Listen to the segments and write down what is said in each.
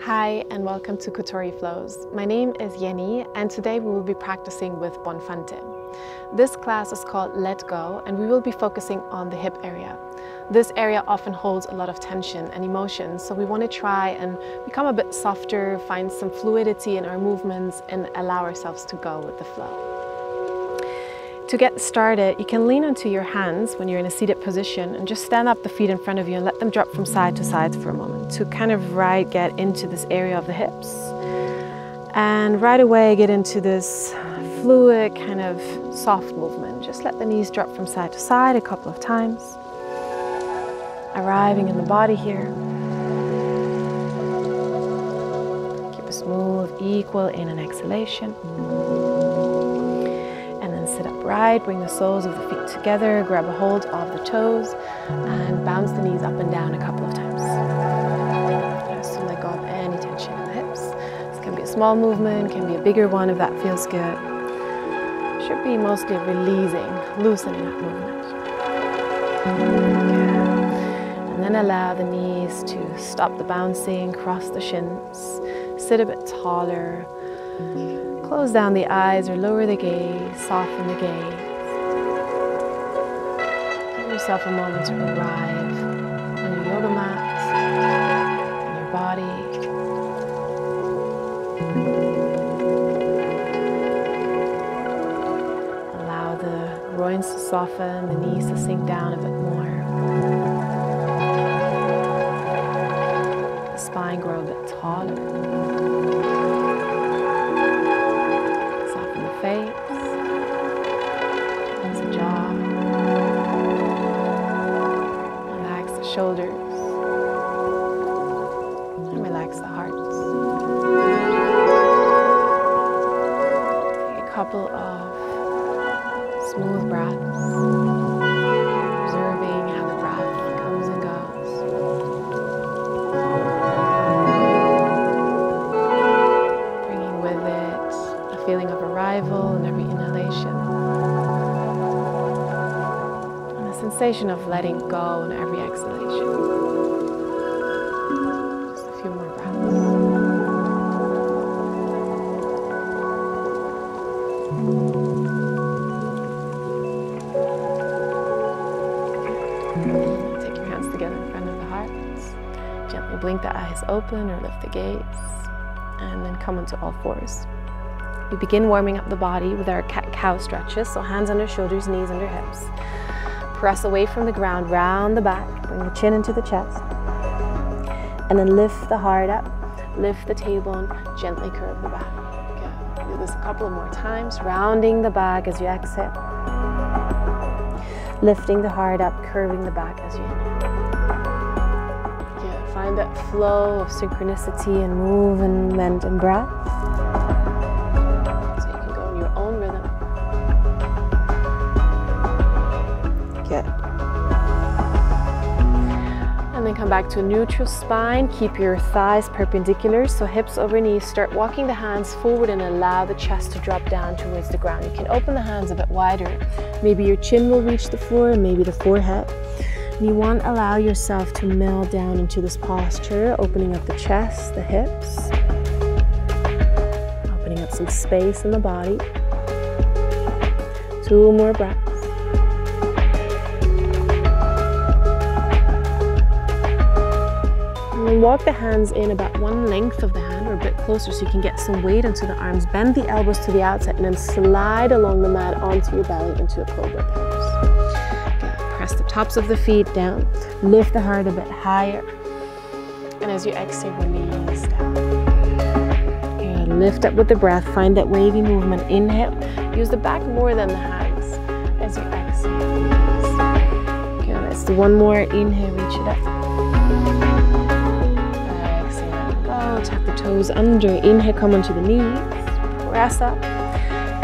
Hi and welcome to Kotori Flows. My name is Jenny and today we will be practicing with Bonfante. This class is called Let Go and we will be focusing on the hip area. This area often holds a lot of tension and emotion, so we want to try and become a bit softer, find some fluidity in our movements and allow ourselves to go with the flow. To get started, you can lean onto your hands when you're in a seated position and just stand up the feet in front of you and let them drop from side to side for a moment to kind of get into this area of the hips. And right away get into this fluid kind of soft movement. Just let the knees drop from side to side a couple of times. Arriving in the body here. Keep a smooth, equal in and exhalation. Sit upright, bring the soles of the feet together, grab a hold of the toes and bounce the knees up and down a couple of times. Just to let go of any tension in the hips. This can be a small movement, can be a bigger one if that feels good. Should be mostly releasing, loosening that movement. And then allow the knees to stop the bouncing, cross the shins, sit a bit taller. Close down the eyes or lower the gaze, soften the gaze. Give yourself a moment to arrive on your yoga mat, in your body. Allow the groins to soften, the knees to sink down a bit more. The spine grow a bit taller. Face, raise the jaw, relax the shoulders, and relax the heart. Take a couple of smooth breaths, observing how the breath comes and goes. Bringing with it a feeling of arrival in every inhalation and a sensation of letting go in every exhalation. Just a few more breaths. Take your hands together in front of the heart. Gently blink the eyes open or lift the gaze and then come onto all fours. We begin warming up the body with our cat-cow stretches, so hands under shoulders, knees under hips. Press away from the ground, round the back, bring the chin into the chest. And then lift the heart up, lift the tailbone, gently curve the back. Good. Do this a couple of more times, rounding the back as you exhale. Lifting the heart up, curving the back as you inhale. Good. Find that flow of synchronicity and movement and breath. And then come back to a neutral spine. Keep your thighs perpendicular, so hips over knees. Start walking the hands forward and allow the chest to drop down towards the ground. You can open the hands a bit wider. Maybe your chin will reach the floor, maybe the forehead. And you want to allow yourself to melt down into this posture, opening up the chest, the hips, opening up some space in the body. 2 more breaths. And walk the hands in about one length of the hand or a bit closer so you can get some weight onto the arms. Bend the elbows to the outside and then slide along the mat onto your belly into a cobra pose. Good. Press the tops of the feet down. Lift the heart a bit higher. And as you exhale, release down. Good. Lift up with the breath. Find that wavy movement. Inhale. Use the back more than the hands as you exhale. Good. Let's do one more. Inhale, reach it up. Tuck the toes under. Inhale, come onto the knees. Press up.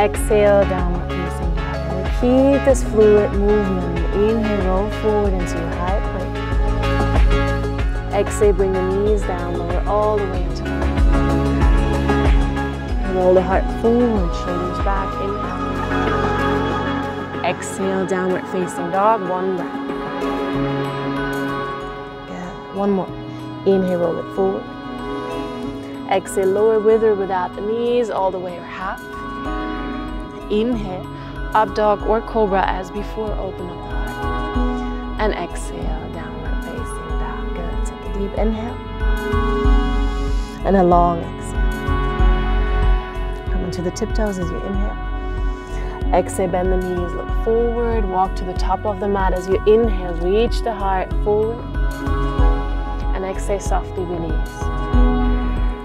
Exhale, downward facing dog. And keep this fluid movement. Inhale, roll forward into your high plank. Exhale, bring the knees down, lower all the way into the ground. Roll the heart forward, shoulders back. Inhale. Exhale, downward facing dog. One breath. Good. One more. Inhale, roll it forward. Exhale, lower with or without the knees, all the way or half. Inhale, up dog or cobra as before, open up the heart. And exhale, downward facing dog. Good, take a deep inhale. And a long exhale. Come into the tiptoes as you inhale. Exhale, bend the knees, look forward, walk to the top of the mat as you inhale, reach the heart forward. And exhale, softly release.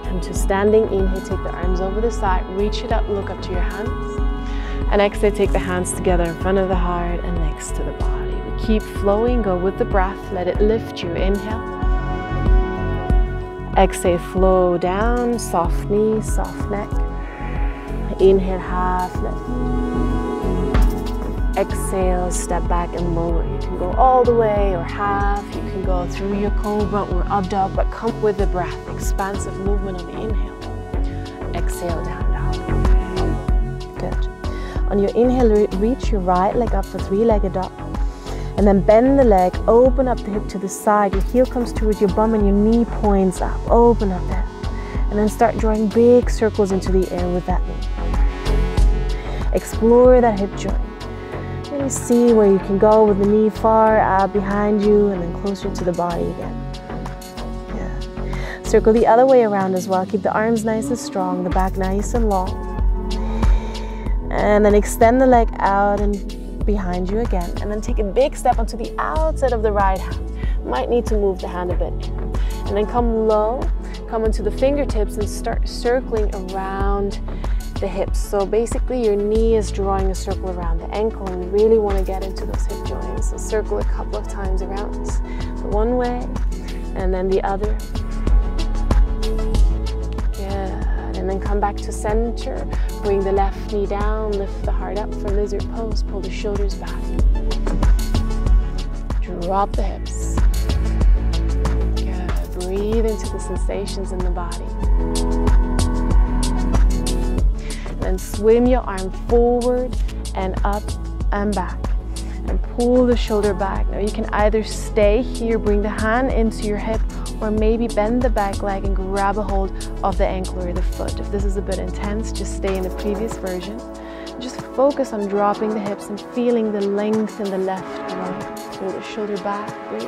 Come to standing, inhale, take the arms over the side, reach it up, look up to your hands. And exhale, take the hands together in front of the heart and next to the body. We keep flowing, go with the breath, let it lift you, inhale. Exhale, flow down, soft knees, soft neck. Inhale, half lift. Exhale, step back and lower. You can go all the way or half. You can go through your cobra or up dog, but come with the breath. Expansive movement on the inhale. Exhale, down dog. Good. On your inhale, reach your right leg up for three-legged dog. And then bend the leg, open up the hip to the side. Your heel comes towards your bum and your knee points up. Open up that. And then start drawing big circles into the air with that knee. Explore that hip joint. Really see where you can go with the knee far out behind you and then closer to the body again. Yeah. Circle the other way around as well. Keep the arms nice and strong, the back nice and long. And then extend the leg out and behind you again. And then take a big step onto the outside of the right hand. Might need to move the hand a bit. And then come low, come onto the fingertips and start circling around the hips. So basically your knee is drawing a circle around the ankle and you really want to get into those hip joints. So circle a couple of times around. So one way and then the other. Good. And then come back to center. Bring the left knee down, lift the heart up for lizard pose, pull the shoulders back. Drop the hips. Good. Breathe into the sensations in the body. And swim your arm forward and up and back and pull the shoulder back. Now you can either stay here, bring the hand into your hip, or maybe bend the back leg and grab a hold of the ankle or the foot. If this is a bit intense, just stay in the previous version. Just focus on dropping the hips and feeling the length in the left arm. Pull the shoulder back, breathe.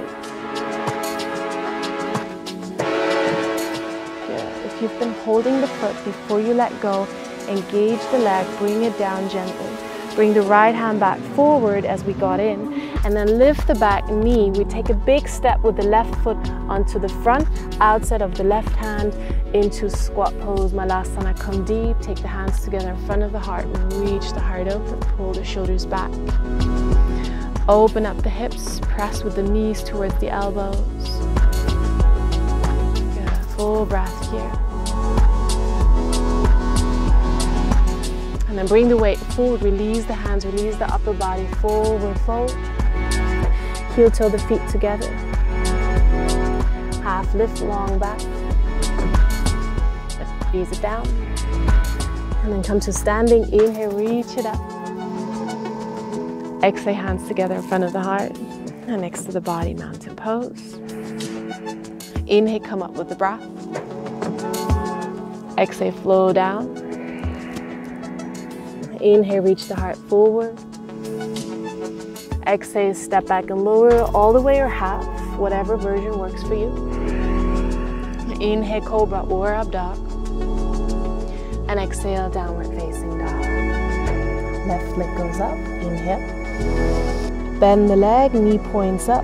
Good. If you've been holding the foot before you let go, engage the leg, bring it down gently. Bring the right hand back forward as we got in, and then lift the back knee. We take a big step with the left foot onto the front, outside of the left hand, into squat pose, Malasana. Come deep, take the hands together in front of the heart, reach the heart open, pull the shoulders back. Open up the hips, press with the knees towards the elbows. Good. Full breath here. And then bring the weight forward, release the hands, release the upper body, forward fold. Heel toe the feet together. Half lift, long back. Ease it down. And then come to standing, inhale, reach it up. Exhale, hands together in front of the heart. And next to the body, mountain pose. Inhale, come up with the breath. Exhale, flow down. Inhale, reach the heart forward. Exhale, step back and lower all the way or half, whatever version works for you. Inhale, cobra or up dog. And exhale, downward facing dog. Left leg goes up, inhale. Bend the leg, knee points up.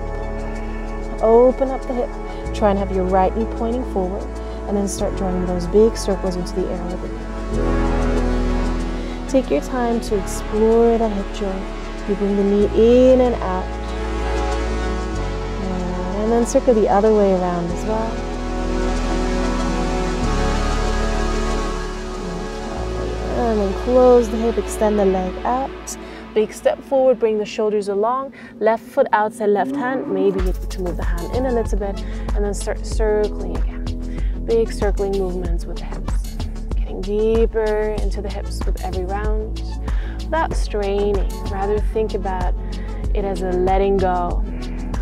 Open up the hip. Try and have your right knee pointing forward. And then start drawing those big circles into the air with it. Take your time to explore that hip joint. You bring the knee in and out. And then circle the other way around as well. And then close the hip, extend the leg out. Big step forward, bring the shoulders along. Left foot outside left hand. Maybe you need to move the hand in a little bit. And then start circling again. Big circling movements with the hips. Deeper into the hips with every round without straining. Rather think about it as a letting go,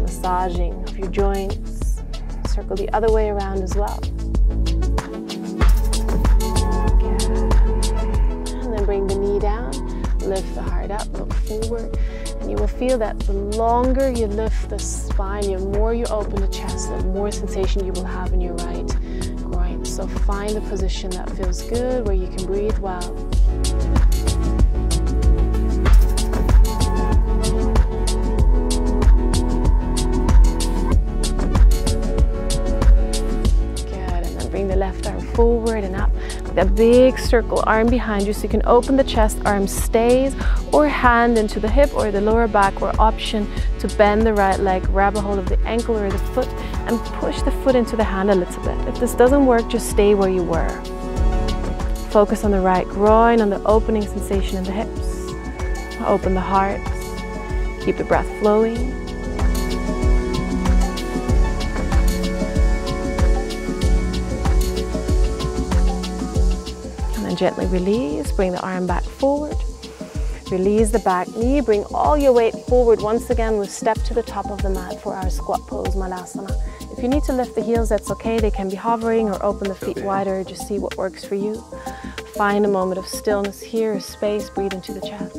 massaging of your joints. Circle the other way around as well. lift the heart up, look forward. And you will feel that the longer you lift the spine, the more you open the chest, the more sensation you will have in your right groin. So find the position that feels good, where you can breathe well. Left arm forward and up with a big circle arm behind you, so you can open the chest, arm stays, or hand into the hip or the lower back, or option to bend the right leg, grab a hold of the ankle or the foot and push the foot into the hand a little bit. If this doesn't work, just stay where you were. Focus on the right groin, on the opening sensation in the hips. Open the heart, keep the breath flowing. Gently release, bring the arm back forward, release the back knee, bring all your weight forward. Once again, we'll step to the top of the mat for our squat pose, Malasana. If you need to lift the heels, that's okay. They can be hovering or open the feet wider. Just see what works for you. Find a moment of stillness here, space, breathe into the chest.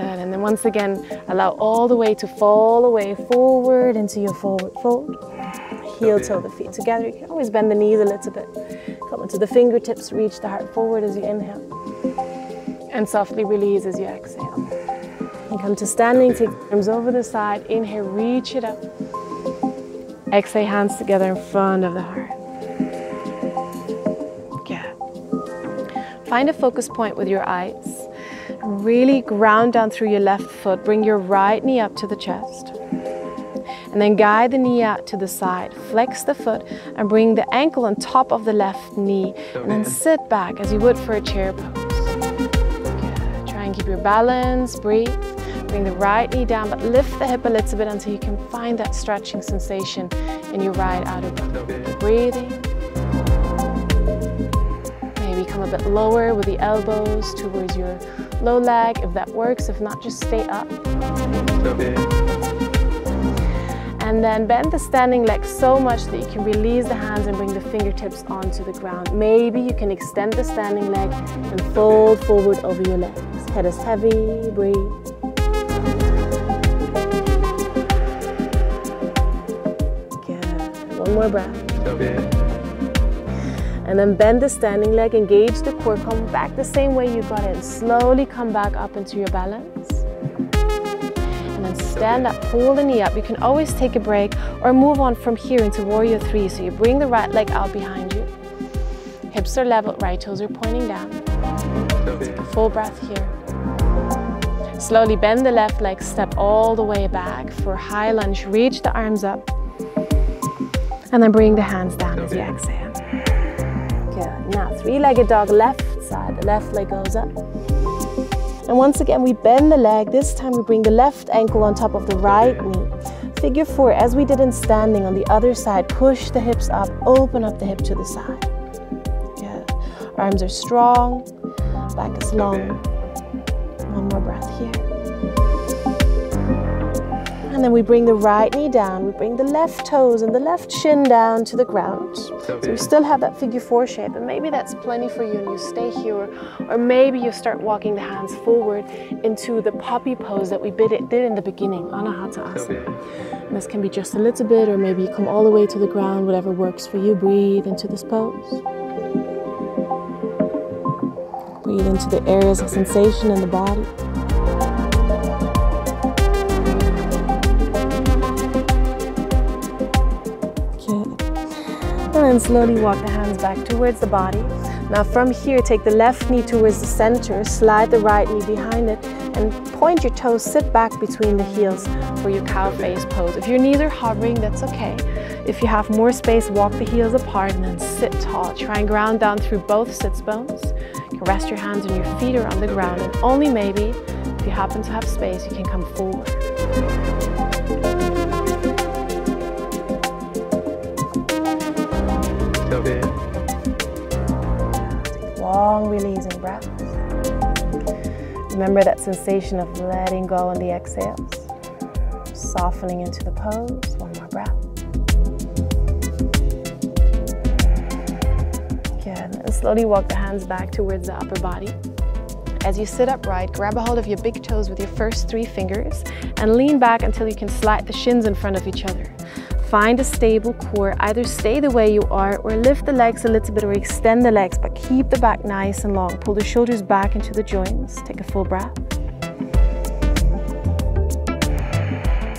And then once again, allow all the weight to fall away forward into your forward fold. Heel toe the feet together. You can always bend the knees a little bit. Come into the fingertips, reach the heart forward as you inhale. And softly release as you exhale. And come to standing, take the arms over the side. Inhale, reach it up. Exhale, hands together in front of the heart. Good. Find a focus point with your eyes. Really ground down through your left foot. Bring your right knee up to the chest. And then guide the knee out to the side. Flex the foot and bring the ankle on top of the left knee. And then sit back as you would for a chair pose. Good. Try and keep your balance. Breathe. Bring the right knee down, but lift the hip a little bit until you can find that stretching sensation in your right outer body. Keep breathing. Maybe come a bit lower with the elbows towards your low leg, if that works. If not, just stay up. And then bend the standing leg so much that you can release the hands and bring the fingertips onto the ground. Maybe you can extend the standing leg and fold forward over your legs. Head is heavy, breathe. Good. One more breath. And then bend the standing leg, engage the core, come back the same way you got in. Slowly come back up into your balance. And then stand up, pull the knee up. You can always take a break or move on from here into Warrior 3. So you bring the right leg out behind you. Hips are level, right toes are pointing down. Take a full breath here. Slowly bend the left leg, step all the way back for high lunge. Reach the arms up. And then bring the hands down as you exhale. Now, three-legged dog, left side. The left leg goes up. And once again, we bend the leg. This time we bring the left ankle on top of the right knee. Figure 4, as we did in standing on the other side, push the hips up, open up the hip to the side. Good. Arms are strong, back is long. One more breath here. And then we bring the right knee down, we bring the left toes and the left shin down to the ground. So we still have that figure 4 shape, and maybe that's plenty for you and you stay here, or maybe you start walking the hands forward into the poppy pose that we did in the beginning, Anahata Asana. And this can be just a little bit, or maybe you come all the way to the ground, whatever works for you. Breathe into this pose. Breathe into the areas of sensation in the body. And then slowly walk the hands back towards the body. Now from here, take the left knee towards the center, slide the right knee behind it, and point your toes, sit back between the heels for your cow face pose. If your knees are hovering, that's okay. If you have more space, walk the heels apart and then sit tall. Try and ground down through both sits bones. You can rest your hands on your feet or on the ground, and only maybe, if you happen to have space, you can come forward. Long releasing breath. Remember that sensation of letting go on the exhales. Softening into the pose. One more breath. And slowly walk the hands back towards the upper body. As you sit upright, grab a hold of your big toes with your first 3 fingers and lean back until you can slide the shins in front of each other. Find a stable core. Either stay the way you are or lift the legs a little bit or extend the legs, but keep the back nice and long. Pull the shoulders back into the joints. Take a full breath.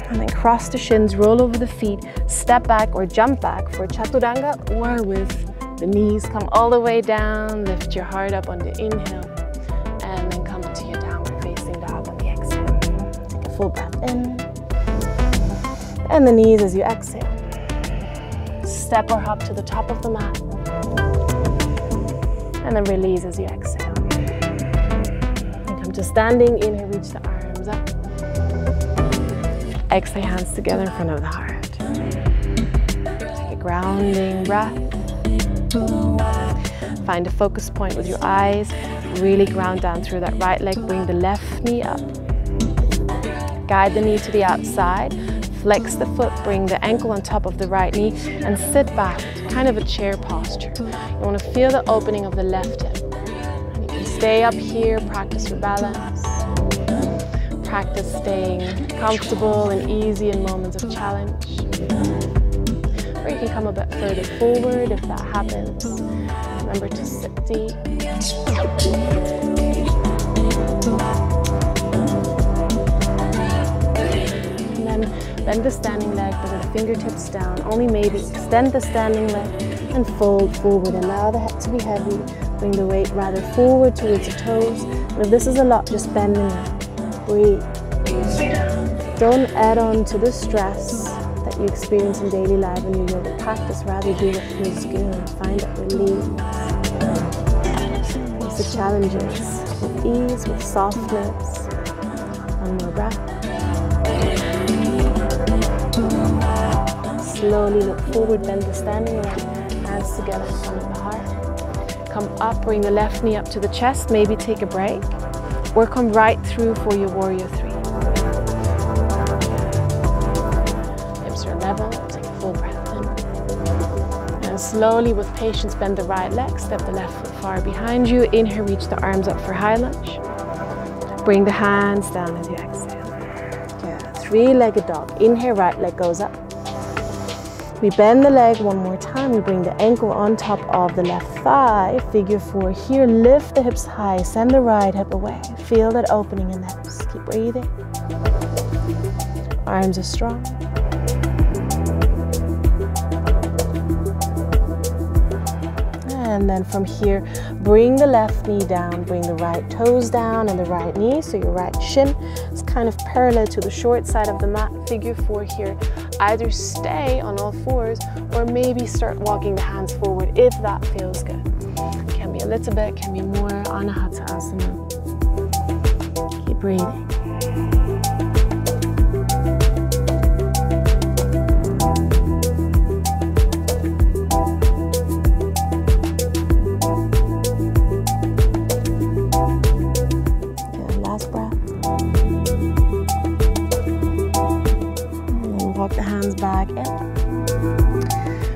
And then cross the shins, roll over the feet, step back or jump back for Chaturanga, or with the knees come all the way down. Lift your heart up on the inhale. And then come to your downward facing dog on the exhale. Take a full breath in. And the knees as you exhale. Step or hop to the top of the mat. And then release as you exhale. And come to standing. Inhale, reach the arms up. Exhale, hands together in front of the heart. Take a grounding breath. Find a focus point with your eyes. Really ground down through that right leg. Bring the left knee up. Guide the knee to the outside. Flex the foot. Bring the ankle on top of the right knee and sit back to kind of a chair posture. You want to feel the opening of the left hip. And you can stay up here, practice your balance. Practice staying comfortable and easy in moments of challenge. Or you can come a bit further forward if that happens. Remember to sit deep. And then bend the standing leg, bring the fingertips down. Only maybe extend the standing leg and fold forward. Allow the head to be heavy. Bring the weight rather forward towards the toes. And if this is a lot, just bend the neck. Breathe. Don't add on to the stress that you experience in daily life when you yoga practice. Rather do what feels good. Find that relief. Face the challenges with ease, with softness. One more breath. Slowly look forward, bend the standing leg, hands together in front of the heart. Come up, bring the left knee up to the chest, maybe take a break. Or come right through for your warrior 3. Hips are level, take a full breath in. And slowly with patience bend the right leg, step the left foot far behind you. Inhale, reach the arms up for high lunge. Bring the hands down as you exhale. Yeah, 3-legged dog. Inhale, right leg goes up. We bend the leg one more time. We bring the ankle on top of the left thigh. Figure 4 here. Lift the hips high. Send the right hip away. Feel that opening in the hips. Keep breathing. Arms are strong. And then from here, bring the left knee down. Bring the right toes down and the right knee. So your right shin is kind of parallel to the short side of the mat. Figure 4 here. Either stay on all fours or maybe start walking the hands forward if that feels good. Can be a little bit, can be more. Anahata Asana. Keep breathing. Good, last breath. Walk the hands back in.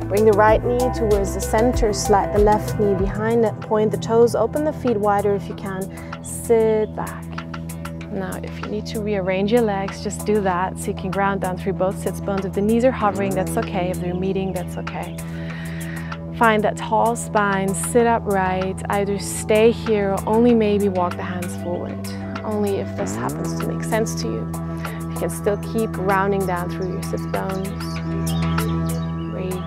Bring the right knee towards the center, slide the left knee behind it, point the toes, open the feet wider if you can. Sit back. Now, if you need to rearrange your legs, just do that so you can ground down through both sits bones. If the knees are hovering, that's okay. If they're meeting, that's okay. Find that tall spine, sit upright, either stay here or only maybe walk the hands forward. Only if this happens to make sense to you. You can still keep rounding down through your sit bones. Breathe.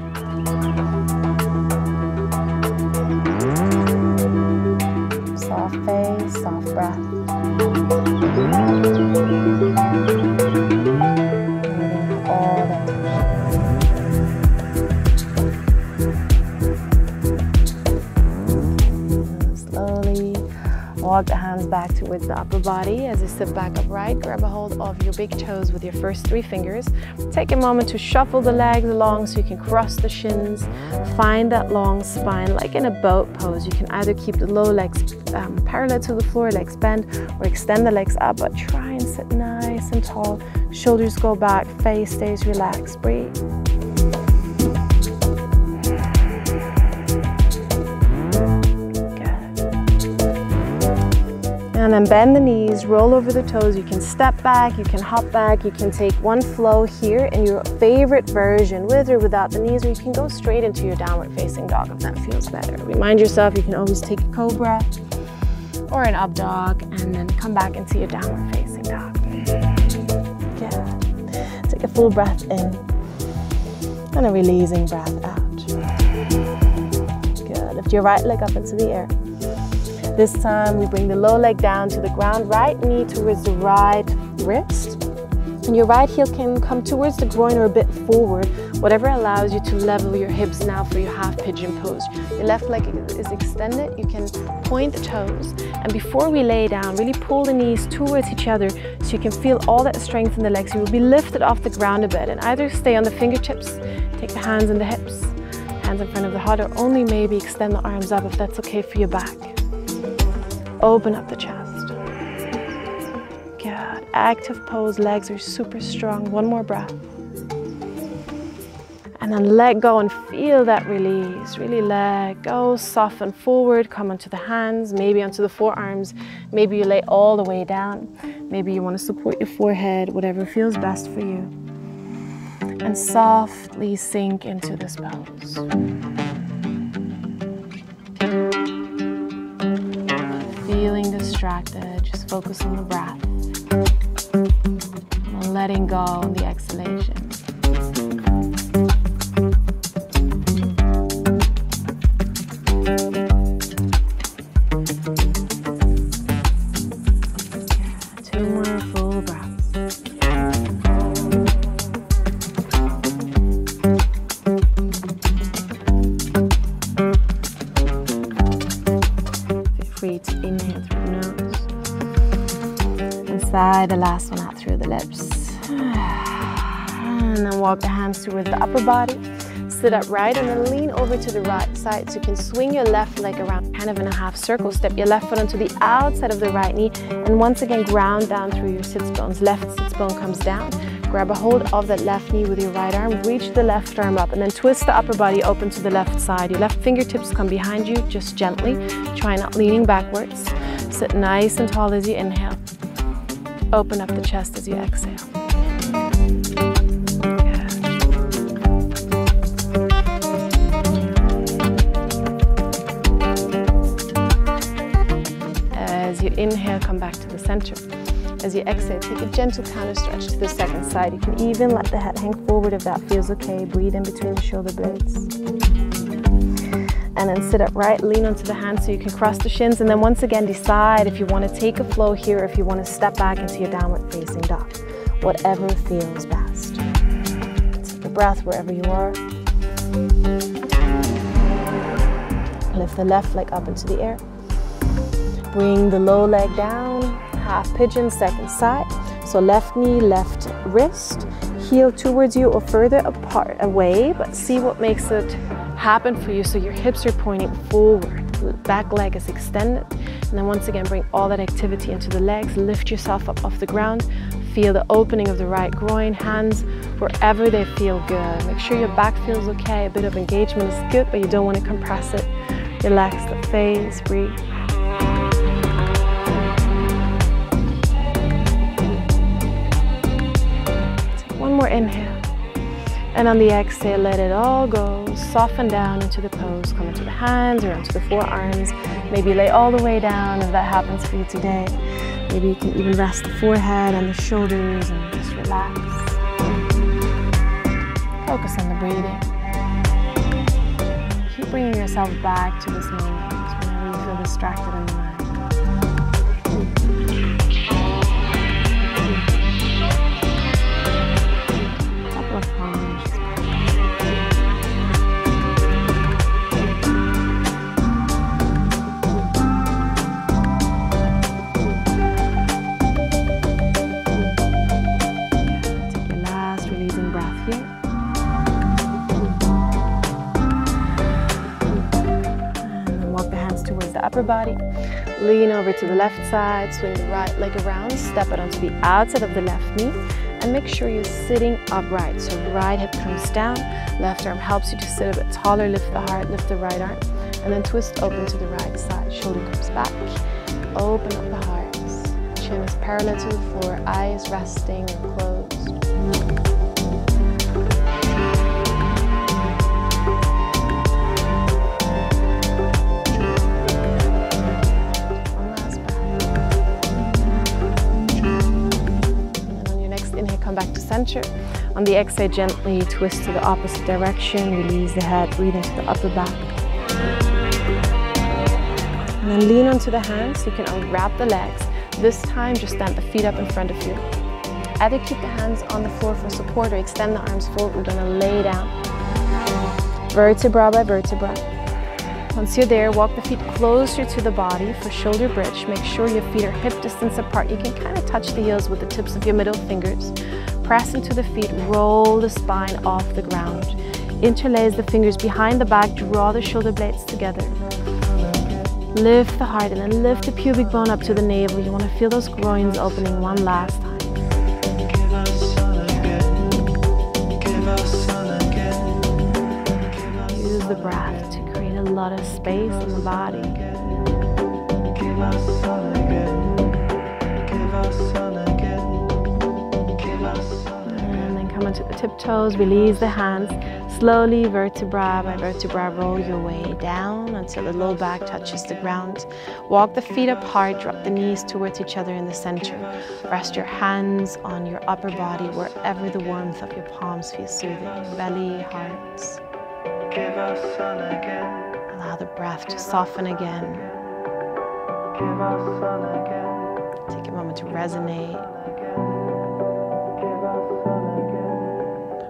Soft face, soft breath. Breathing all that tension. Slowly walk the hands back towards the upper body as you sit back upright. Grab a hold of your big toes with your first 3 fingers. Take a moment to shuffle the legs along so you can cross the shins. Find that long spine like in a boat pose. You can either keep the low legs parallel to the floor, legs bend, or extend the legs up, but try and sit nice and tall. Shoulders go back, face stays relaxed. Breathe. And then bend the knees, roll over the toes. You can step back, you can hop back, you can take one flow here in your favorite version, with or without the knees, or you can go straight into your downward facing dog if that feels better. Remind yourself you can always take a cobra or an up dog and then come back into your downward facing dog. Good. Take a full breath in and a releasing breath out. Good. Lift your right leg up into the air. This time we bring the low leg down to the ground, right knee towards the right wrist. And your right heel can come towards the groin or a bit forward, whatever allows you to level your hips now for your half pigeon pose. Your left leg is extended, you can point the toes, and before we lay down, really pull the knees towards each other so you can feel all that strength in the legs. You will be lifted off the ground a bit and either stay on the fingertips, take the hands in the hips, hands in front of the heart, or only maybe extend the arms up if that's okay for your back. Open up the chest. Good. Active pose, legs are super strong. One more breath. And then let go and feel that release. Really let go, soften forward, come onto the hands, maybe onto the forearms. Maybe you lay all the way down. Maybe you want to support your forehead, whatever feels best for you. And softly sink into this pose. Feeling distracted, just focus on the breath. And letting go on the exhalation. Two more full breaths. Feel free to inhale through the nose. And sigh the last one out through the lips. And then walk the hands towards the upper body. Sit up right and then lean over to the right side so you can swing your left leg around kind of in a half circle. Step your left foot onto the outside of the right knee and once again ground down through your sits bones. Left sits bone comes down. Grab a hold of that left knee with your right arm. Reach the left arm up and then twist the upper body open to the left side. Your left fingertips come behind you, just gently. Try not leaning backwards. Sit nice and tall as you inhale. Open up the chest as you exhale. As you inhale, come back to the center. As you exhale, take a gentle counter stretch to the second side. You can even let the head hang forward if that feels okay. Breathe in between the shoulder blades. And then sit up right, lean onto the hands so you can cross the shins. And then once again, decide if you want to take a flow here or if you want to step back into your downward facing dog. Whatever feels best. Take a breath wherever you are. Lift the left leg up into the air. Bring the low leg down, half pigeon, second side. So left knee, left wrist, heel towards you or further apart, away, but see what makes it happen for you. So your hips are pointing forward, the back leg is extended. And then once again, bring all that activity into the legs, lift yourself up off the ground. Feel the opening of the right groin, hands wherever they feel good. Make sure your back feels okay. A bit of engagement is good, but you don't want to compress it. Relax the face, breathe. One more inhale, and on the exhale, let it all go. Soften down into the pose. Come into the hands or into the forearms. Maybe lay all the way down if that happens for you today. Maybe you can even rest the forehead and the shoulders and just relax. Focus on the breathing. Keep bringing yourself back to this moment whenever you feel distracted in the mind. Upper body, lean over to the left side, swing the right leg around, step it onto the outside of the left knee, and make sure you're sitting upright. So the right hip comes down, left arm helps you to sit a bit taller, lift the heart, lift the right arm, and then twist open to the right side. Shoulder comes back, open up the heart. parallel to the floor, eyes resting or closed. One last breath. And then on your next inhale, come back to center. On the exhale, gently twist to the opposite direction. Release the head, breathe into the upper back. And then lean onto the hands. You can unwrap the legs. This time, just stand the feet up in front of you. Either keep the hands on the floor for support or extend the arms forward. We're gonna lay down. Vertebra by vertebra. Once you're there, walk the feet closer to the body for shoulder bridge. Make sure your feet are hip distance apart. You can kind of touch the heels with the tips of your middle fingers. Press into the feet, roll the spine off the ground. Interlace the fingers behind the back, draw the shoulder blades together. Lift the heart and then lift the pubic bone up to the navel. You want to feel those groins opening one last time. Use the breath to create a lot of space in the body. And then come onto the tiptoes, release the hands. Slowly, vertebra by vertebra, roll your way down until the low back touches the ground. Walk the feet apart, drop the knees towards each other in the center. Rest your hands on your upper body wherever the warmth of your palms feels soothing. Belly, heart. Allow the breath to soften again. Take a moment to resonate.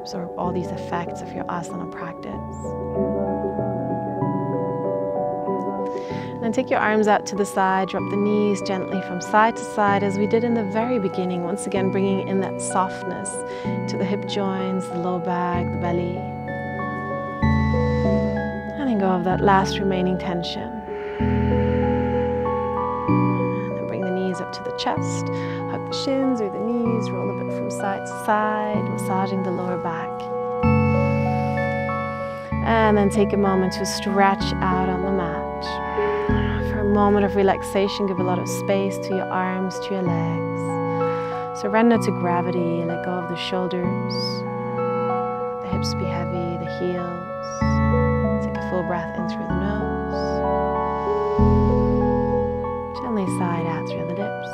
Absorb all these effects of your asana practice. And then take your arms out to the side, drop the knees gently from side to side as we did in the very beginning. Once again, bringing in that softness to the hip joints, the low back, the belly. Letting go of that last remaining tension. And then bring the knees up to the chest. Hug the shins or the knees, roll a bit from side to side, massaging the lower back. And then take a moment to stretch out on the mat. For a moment of relaxation, give a lot of space to your arms, to your legs. Surrender to gravity, let go of the shoulders. The hips be heavy, the heels. Take a full breath in through the nose. Gently side out through the lips.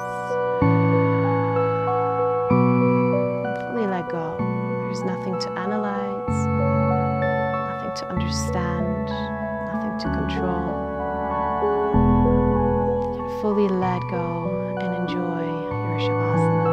Let go. There's nothing to analyze, nothing to understand, nothing to control. You can fully let go and enjoy your Shavasana.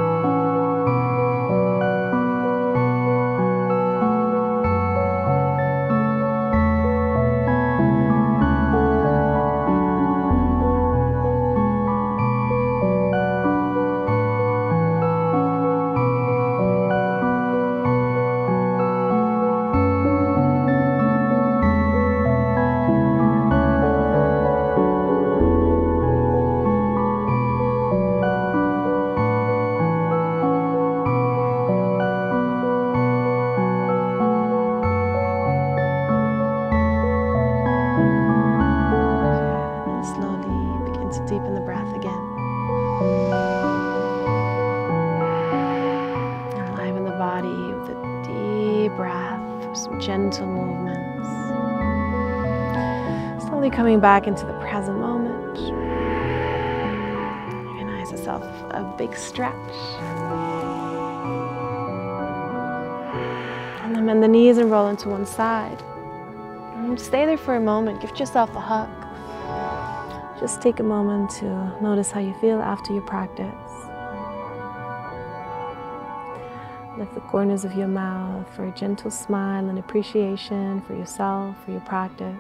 Gentle movements. Slowly coming back into the present moment. Organize yourself a big stretch. And then bend the knees and roll into one side. And stay there for a moment. Give yourself a hug. Just take a moment to notice how you feel after your practice. Lift the corners of your mouth for a gentle smile and appreciation for yourself, for your practice.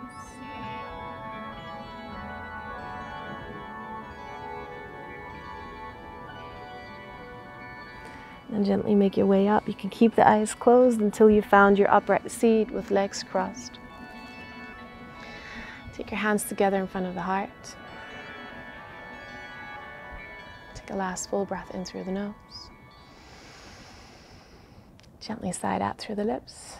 And gently make your way up. You can keep the eyes closed until you found your upright seat with legs crossed. Take your hands together in front of the heart. Take a last full breath in through the nose. Gently sigh out through the lips.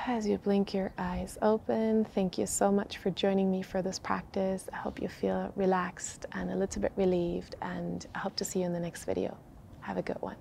As you blink your eyes open, thank you so much for joining me for this practice. I hope you feel relaxed and a little bit relieved, and I hope to see you in the next video. Have a good one.